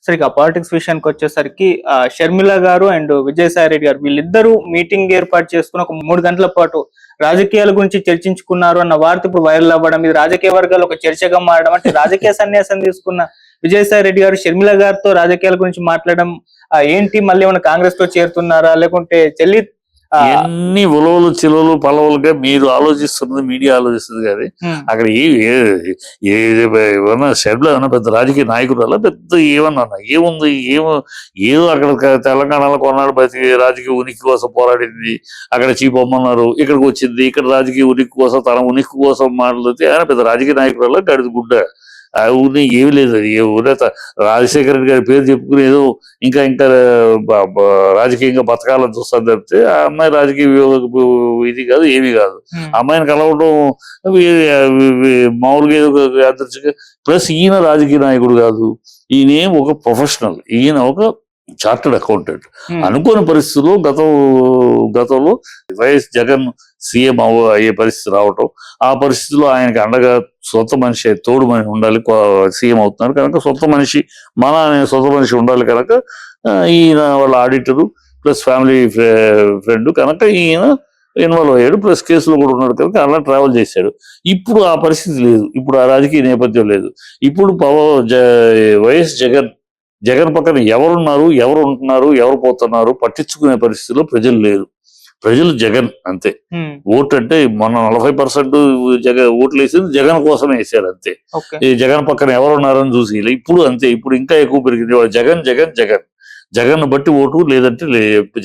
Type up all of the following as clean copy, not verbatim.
సరే ఇక పాలిటిక్స్ విషయానికి వచ్చేసరికి షర్మిల గారు అండ్ విజయసాయి రెడ్డి గారు వీళ్ళిద్దరూ మీటింగ్ ఏర్పాటు చేసుకుని ఒక 3 గంటల పాటు రాజకీయాల గురించి చర్చించుకున్నారు అన్న వార్త ఇప్పుడు వైరల్ అవ్వడం, ఇది రాజకీయ వర్గాలు ఒక చర్చగా మారడం, అంటే రాజకీయ సన్యాసం తీసుకున్న విజయసాయి రెడ్డి గారు షర్మిల గారితో రాజకీయాల గురించి మాట్లాడడం ఏంటి, మళ్ళీ ఏమైనా కాంగ్రెస్ తో చేరుతున్నారా లేకుంటే చెల్లి ఎన్ని ఉలవలు చిలువలు పలవలుగా మీరు ఆలోచిస్తున్నది మీడియా ఆలోచిస్తుంది కానీ అక్కడ ఏమన్నా షెడ్లో ఏమన్నా పెద్ద రాజకీయ నాయకుడు అలా పెద్ద ఏమన్నా ఏముంది ఏదో అక్కడ తెలంగాణలో కొన్నాడు ప్రతి రాజకీయ ఉనికి కోసం పోరాడింది, అక్కడ చీపమ్మన్నారు, ఇక్కడికి వచ్చింది, ఇక్కడ రాజకీయ ఉనికి కోసం తన ఉనికి కోసం మాట్లాడితే ఆయన పెద్ద రాజకీయ నాయకుడు అలా గడిది గుడ్డ ఆ ఊరిని ఏమి లేదు. అది రాజశేఖర రెడ్డి గారి పేరు చెప్పుకుని ఏదో ఇంకా రాజకీయంగా బతకాలని చూస్తాను తప్పితే ఆ అమ్మాయి రాజకీయ ఇది కాదు, ఏమీ కాదు. అమ్మాయిని కలవడం మామూలుగా ఏదో యాదృచ్ఛిక. ప్లస్ ఈయన రాజకీయ నాయకుడు కాదు, ఈయన ఒక ప్రొఫెషనల్, ఈయన ఒక చార్టర్డ్ అకౌంటెంట్. అనుకోని పరిస్థితుల్లో గతంలో వైఎస్ జగన్ సీఎం అయ్యే పరిస్థితి రావటం, ఆ పరిస్థితిలో ఆయనకి అండగా సొంత మనిషి తోడు మనిషి ఉండాలి, సీఎం అవుతున్నారు కనుక సొంత మనిషి సొంత మనిషి ఉండాలి కనుక ఈయన వాళ్ళ ఆడిటరు ప్లస్ ఫ్యామిలీ ఫ్రెండ్ కనుక ఈయన ఇన్వాల్వ్ అయ్యాడు, ప్లస్ కేసులో కూడా ఉన్నాడు కనుక అలా ట్రావెల్ చేశాడు. ఇప్పుడు ఆ పరిస్థితి లేదు, ఇప్పుడు ఆ రాజకీయ నేపథ్యం లేదు. ఇప్పుడు వైఎస్ జగన్ పక్కన ఎవరున్నారు, ఎవరు ఉంటున్నారు, ఎవరు పోతున్నారు పట్టించుకునే పరిస్థితిలో ప్రజలు లేరు. ప్రజలు జగన్ అంతే. ఓటు అంటే మొన్న 40% ఓట్లు వేసింది జగన్ కోసమే వేసారు అంతే. ఈ జగన్ పక్కన ఎవరున్నారని చూసి ఇప్పుడు అంతే. ఇప్పుడు ఇంకా ఎక్కువ పెరిగింది జగన్ జగన్ జగన్ జగన్ బట్టి ఓటు, లేదంటే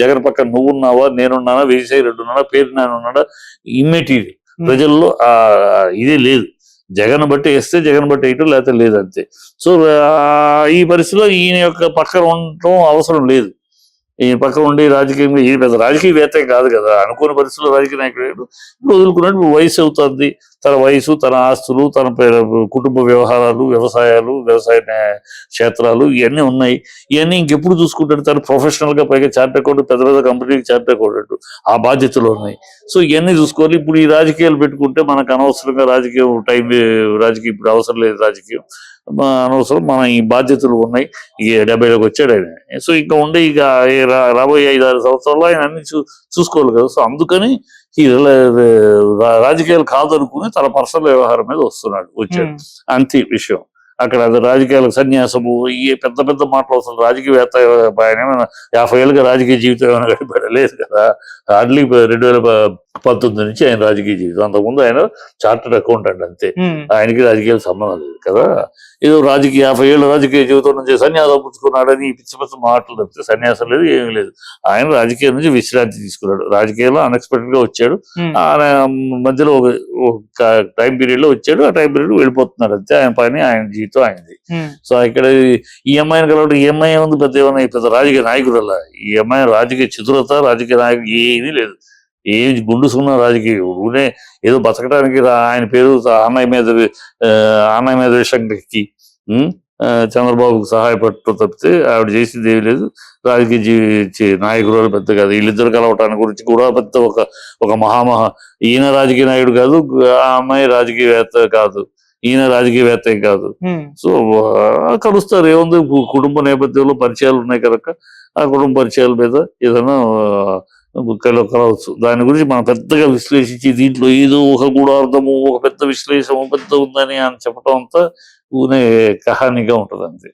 జగన్ పక్కన నువ్వున్నావా, నేనున్నానా, విజయసాయి రెడ్డి ఉన్నాడా, పేరు నానున్నాడా, ఇమ్మీడియట్ ప్రజల్లో ఇదే లేదు. జగన్ బట్టి వేస్తే జగన్ బట్టి వేయటం, లేకపోతే లేదంతే. సో ఈ పరిస్థితిలో ఈయన యొక్క పక్కన ఉండటం అవసరం లేదు. ఈయన పక్కన ఉండి రాజకీయంగా ఈయన పెద్ద రాజకీయవేత్త కాదు కదా, అనుకోని పరిస్థితుల్లో రాజకీయ నాయకుడు ఇప్పుడు వదులుకున్నట్టు వయసు అవుతుంది. తన వయసు, తన ఆస్తులు, తన కుటుంబ వ్యవహారాలు, వ్యవసాయ క్షేత్రాలు ఇవన్నీ ఉన్నాయి. ఇవన్నీ ఇంకెప్పుడు చూసుకుంటాడు? తను ప్రొఫెషనల్ గా పైగా చార్ట్ అకౌంట్, పెద్ద పెద్ద కంపెనీకి చార్ట్ అకౌంట్, ఆ బాధ్యతలు ఉన్నాయి. సో ఇవన్నీ చూసుకోవాలి. ఇప్పుడు ఈ రాజకీయాలు పెట్టుకుంటే మనకు అనవసరంగా రాజకీయం ఇప్పుడు అవసరం లేదు. రాజకీయం అనవసరం, మన ఈ బాధ్యతలు ఉన్నాయి. ఈ 70లోకి వచ్చాడు ఆయన. సో ఇంకా ఉండే ఇక రాబోయే 5-6 సంవత్సరాల్లో ఆయన అన్ని చూసుకోవాలి కదా. సో అందుకని ఈ రాజకీయాలు కాదనుకుని తన పర్సనల్ వ్యవహారం మీద వచ్చాడు అంతే విషయం. అక్కడ అది రాజకీయాలకు సన్యాసము, ఈ పెద్ద పెద్ద మాటలు అసలు రాజకీయవేత్త ఆయన ఏమైనా 50 ఏళ్ళుగా రాజకీయ జీవితం ఏమైనా గడిపడలేదు కదా. హార్డ్లీ 2019 నుంచి ఆయన రాజకీయ జీవితం. అంతకుముందు ఆయన చార్టర్డ్ అకౌంటెంట్ అంతే. ఆయనకి రాజకీయాలు సంబంధం లేదు కదా. ఏదో 50 ఏళ్ళ రాజకీయ జీవితం నుంచి సన్యాసం పుచ్చుకున్నాడని పిచ్చి పిచ్చి మాటలు తప్పితే సన్యాసం లేదు, ఏమీ లేదు. ఆయన రాజకీయం నుంచి విశ్రాంతి తీసుకున్నాడు. రాజకీయాల్లో అన్ఎక్స్పెక్టెడ్ గా వచ్చాడు, ఆయన మధ్యలో ఒక టైం పీరియడ్ లో వచ్చాడు, ఆ టైం పీరియడ్ వెళ్ళిపోతున్నాడు అంతే. ఆయన పని, ఆయన జీవితం ఆయనది. సో ఇక్కడ ఈ అమ్మాయిని కలవడం, ఈ అమ్మాయి ఉంది పెద్ద రాజకీయ నాయకుడు అలా. ఈ అమ్మాయి రాజకీయ చతురత, రాజకీయ నాయకుడు ఏమీ లేదు. ఏమి గుండుసుకున్న రాజకీయ ఊనే ఏదో బతకడానికి ఆయన పేరు అన్నయ్య మీద విషయంకి చంద్రబాబుకు సహాయపడటం తప్పితే ఆవిడ చేసింది ఏమి లేదు. రాజకీయ నాయకురాలు పెద్ద కాదు. వీళ్ళిద్దరు కలవటానికి గురించి కూడా పెద్ద ఒక ఈయన రాజకీయ నాయుడు కాదు, ఆ అమ్మాయి రాజకీయవేత్త కాదు, ఈయన రాజకీయవేత్త కాదు. సో కలుస్తారు, ఏముంది, కుటుంబ నేపథ్యంలో పరిచయాలు ఉన్నాయి కనుక ఆ కుటుంబ పరిచయాల మీద ఏదైనా కలవచ్చు. దాని గురించి మనం పెద్దగా విశ్లేషించి దీంట్లో ఏదో ఒక గూఢార్థము, ఒక పెద్ద విశ్లేషణ పెద్ద ఉందని అని చెప్పడం అంతా ఊనే కహానిగా ఉంటది అంతే.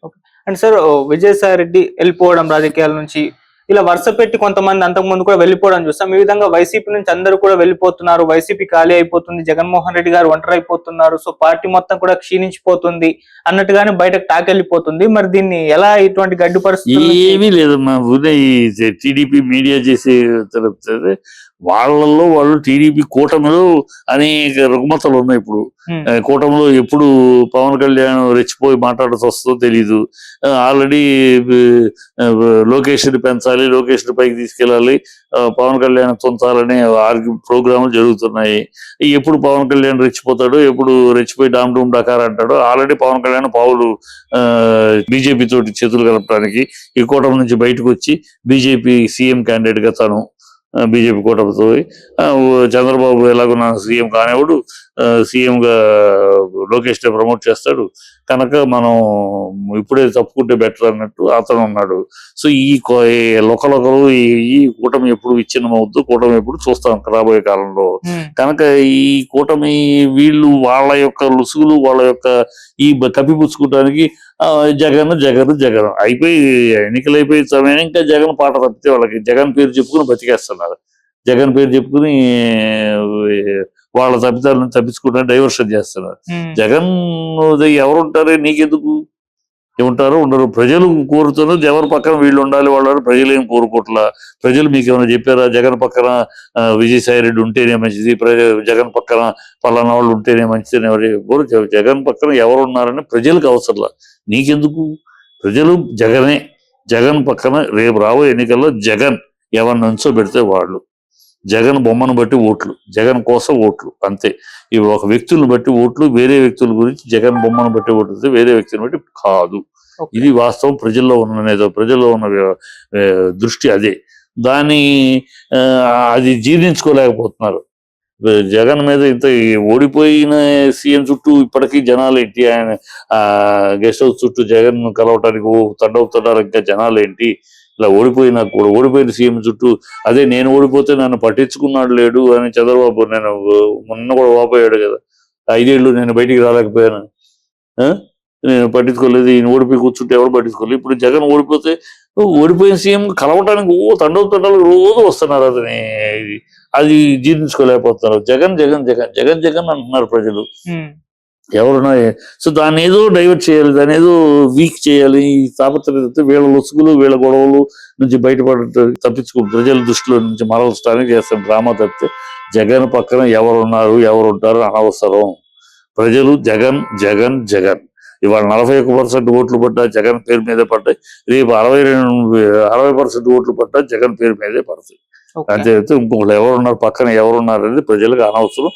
అండ్ సార్, విజయసాయి రెడ్డి వెళ్ళిపోవడం రాజకీయాల నుంచి, ఇలా వరుస పెట్టి కొంతమంది అంతకుముందు కూడా వెళ్ళిపోవడం చూస్తాం. ఈ విధంగా వైసీపీ నుంచి అందరూ కూడా వెళ్ళిపోతున్నారు, వైసీపీ ఖాళీ అయిపోతుంది, జగన్మోహన్ రెడ్డి గారు ఒంటరి అయిపోతున్నారు, సో పార్టీ మొత్తం కూడా క్షీణించిపోతుంది అన్నట్టుగానే బయటకు టాకెళ్ళిపోతుంది. మరి దీన్ని ఎలా, ఇటువంటి గడ్డు పరిస్థితి ఏమీ లేదు. మా టీడీపీ మీడియా చేసే తెలుపుతుంది. వాళ్ళు టీడీపీ కూటమిలో అనేక రుగ్మతలు ఉన్నాయి. ఇప్పుడు కూటమిలో ఎప్పుడు పవన్ కళ్యాణ్ రెచ్చిపోయి మాట్లాడాల్సి వస్తుందో తెలీదు. ఆల్రెడీ లోకేష్ ని పెంచాలి, లోకేష్ ని పైకి తీసుకెళ్ళాలి, పవన్ కళ్యాణ్ తొంచాలనే ప్రోగ్రాములు జరుగుతున్నాయి. ఎప్పుడు పవన్ కళ్యాణ్ రెచ్చిపోతాడు, ఎప్పుడు రెచ్చిపోయి డామ్ డూమ్ డకార్ అంటాడు. ఆల్రెడీ పవన్ కళ్యాణ్ పావులు బీజేపీ తోటి చేతులు కలపడానికి ఈ కూటమి నుంచి బయటకు వచ్చి బీజేపీ సీఎం క్యాండిడేట్ గా తను బీజేపీ కూటమితో పోయి చంద్రబాబు ఎలాగో నా సీఎం కానివాడు, సీఎంగా లోకేష్ ప్రమోట్ చేస్తాడు కనుక మనం ఇప్పుడే తప్పుకుంటే బెటర్ అన్నట్టు అతను ఉన్నాడు. సో ఈ లోకలు ఈ కూటమి ఎప్పుడు విచ్ఛిన్నం అవుద్దు, కూటమి ఎప్పుడు చూస్తాం రాబోయే కాలంలో. కనుక ఈ కూటమి వీళ్ళు వాళ్ళ యొక్క లుసుగులు వాళ్ళ యొక్క ఈ కప్పిపుచ్చుకోవడానికి జగన్ జగన్ జగన్ అయిపోయి ఎన్నికలు అయిపోయి సమయం ఇంకా జగన్ పాట తప్పితే వాళ్ళకి జగన్ పేరు చెప్పుకుని బతికేస్తున్నారు. జగన్ పేరు చెప్పుకుని వాళ్ళ తప్పిదాలను తప్పించుకుంటే డైవర్షన్ చేస్తున్నారు. జగన్ ఎవరు ఉంటారే నీకెందుకు, ఏమంటారు ఉండరు. ప్రజలు కోరుతున్నారు ఎవరి పక్కన వీళ్ళు ఉండాలి వాళ్ళు, ప్రజలు ఏం కోరుకోవట్లా. ప్రజలు మీకు ఏమైనా చెప్పారా జగన్ పక్కన విజయసాయి రెడ్డి ఉంటేనే మంచిది, జగన్ పక్కన పలానా వాళ్ళు ఉంటేనే మంచిది ఎవరు జగన్ పక్కన ఎవరు ఉన్నారని ప్రజలకు అవసరంలా, నీకెందుకు. ప్రజలు జగనే, జగన్ పక్కన రేపు రాబోయే ఎన్నికల్లో జగన్ ఎవరిని నుంచో పెడితే వాళ్ళు, జగన్ బొమ్మను బట్టి ఓట్లు, జగన్ కోసం ఓట్లు అంతే. ఇవి ఒక వ్యక్తులను బట్టి ఓట్లు, వేరే వ్యక్తుల గురించి జగన్ బొమ్మను బట్టి ఓట్లు వేరే వ్యక్తిని బట్టి కాదు. ఇది వాస్తవం. ప్రజల్లో ఉన్న దృష్టి అదే. దాన్ని అది జీర్ణించుకోలేకపోతున్నారు. జగన్ మీద ఇంత ఓడిపోయిన సీఎం చుట్టూ ఇప్పటికీ జనాలు ఏంటి, ఆయన గెస్ట్ హౌస్ చుట్టూ జగన్ కలవటానికి తండవుతున్నారు ఇంకా జనాలు ఏంటి. ఇలా ఓడిపోయిన సీఎం చుట్టూ అదే నేను ఓడిపోతే నన్ను పట్టించుకున్నాడు లేడు అని చంద్రబాబు నేను మొన్న కూడా వాపోయాడు కదా, 5 ఏళ్ళు నేను బయటికి రాలేకపోయాను, నేను పట్టించుకోలేదు, ఈయన ఓడిపోయి కూర్చుంటే ఎవరు పట్టించుకోలేదు. ఇప్పుడు జగన్ ఓడిపోయిన సీఎం కలవటానికి తండలు రోజు వస్తున్నారు. అది జీర్ణించుకోలేకపోతున్నారు. జగన్ జగన్ జగన్ జగన్ జగన్ అంటున్నారు ప్రజలు ఎవరున్నా. సో దాన్ని ఏదో డైవర్ట్ చేయాలి, దాన్ని ఏదో వీక్ చేయాలి. ఈ తాపత్రయ వీళ్ళ లొసుగులు వీళ్ళ గొడవలు నుంచి తప్పించుకో ప్రజల దృష్టిలో నుంచి మరల్చడానికి చేస్తారు డ్రామా తప్పితే జగన్ పక్కన ఎవరున్నారు ఎవరుంటారు అనవసరం. ప్రజలు జగన్ జగన్ జగన్. ఇవాళ 41% ఓట్లు పడ్డా జగన్ పేరు మీదే పడ్డాయి, రేపు 60% ఓట్లు పడ్డా జగన్ పేరు మీదే పడతాయి. అంతే ఇంకొకళ్ళు ఎవరున్నారు పక్కన ఎవరున్నారు అనేది ప్రజలకు అనవసరం.